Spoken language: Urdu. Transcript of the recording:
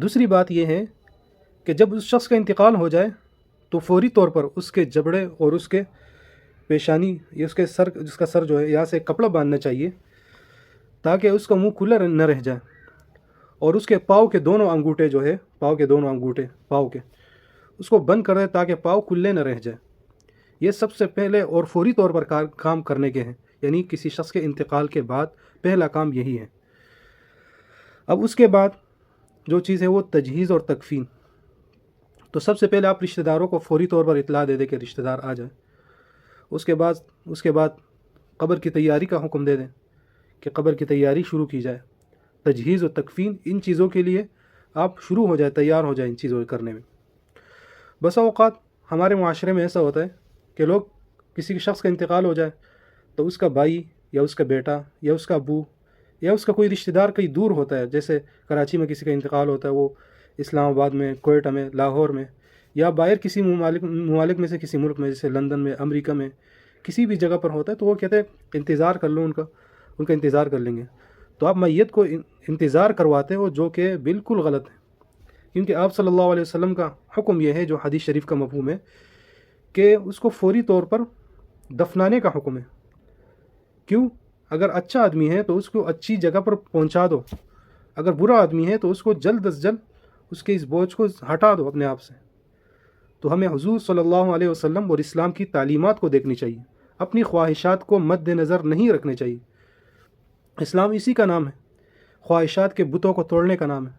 دوسری بات یہ ہے کہ جب اس شخص کا انتقال ہو جائے تو فوری طور پر اس کے جبڑے اور اس کے پیشانی یا اس کے سر، جس کا سر جو ہے، یہاں سے کپڑا باندھنا چاہیے تاکہ اس کا منہ کھلا نہ رہ جائے، اور اس کے پاؤں کے دونوں انگوٹھے جو ہے، پاؤں کے دونوں انگوٹھے پاؤں کے، اس کو بند کر دے تاکہ پاؤں کھلے نہ رہ جائے۔ یہ سب سے پہلے اور فوری طور پر کام کرنے کے ہیں، یعنی کسی شخص کے انتقال کے بعد پہلا کام یہی ہے۔ اب اس کے بعد جو چیز ہے وہ تجہیز اور تکفین۔ تو سب سے پہلے آپ رشتہ داروں کو فوری طور پر اطلاع دے دیں کہ رشتہ دار آ جائیں۔ اس کے بعد قبر کی تیاری کا حکم دے دیں کہ قبر کی تیاری شروع کی جائے۔ تجہیز و تکفین، ان چیزوں کے لیے آپ شروع ہو جائے، تیار ہو جائیں ان چیزوں کو کرنے میں۔ بسا اوقات ہمارے معاشرے میں ایسا ہوتا ہے کہ لوگ، کسی شخص کا انتقال ہو جائے تو اس کا بھائی یا اس کا بیٹا یا اس کا ابو یا اس کا کوئی رشتہ دار کہیں دور ہوتا ہے، جیسے کراچی میں کسی کا انتقال ہوتا ہے، وہ اسلام آباد میں، کوئٹہ میں، لاہور میں، یا باہر کسی ممالک میں سے کسی ملک میں، جیسے لندن میں، امریکہ میں، کسی بھی جگہ پر ہوتا ہے، تو وہ کہتے ہیں انتظار کر لو، ان کا انتظار کر لیں گے۔ تو آپ میت کو انتظار کرواتے ہو، جو کہ بالکل غلط ہے، کیونکہ آپ صلی اللہ علیہ وسلم کا حکم یہ ہے، جو حدیث شریف کا مفہوم ہے، کہ اس کو فوری طور پر دفنانے کا حکم ہے۔ کیوں؟ اگر اچھا آدمی ہے تو اس کو اچھی جگہ پر پہنچا دو، اگر برا آدمی ہے تو اس کو جلد از جلد اس کے اس بوجھ کو ہٹا دو اپنے آپ سے۔ تو ہمیں حضور صلی اللہ علیہ وسلم اور اسلام کی تعلیمات کو دیکھنی چاہیے، اپنی خواہشات کو مد نظر نہیں رکھنے چاہیے۔ اسلام اسی کا نام ہے، خواہشات کے بتوں کو توڑنے کا نام ہے۔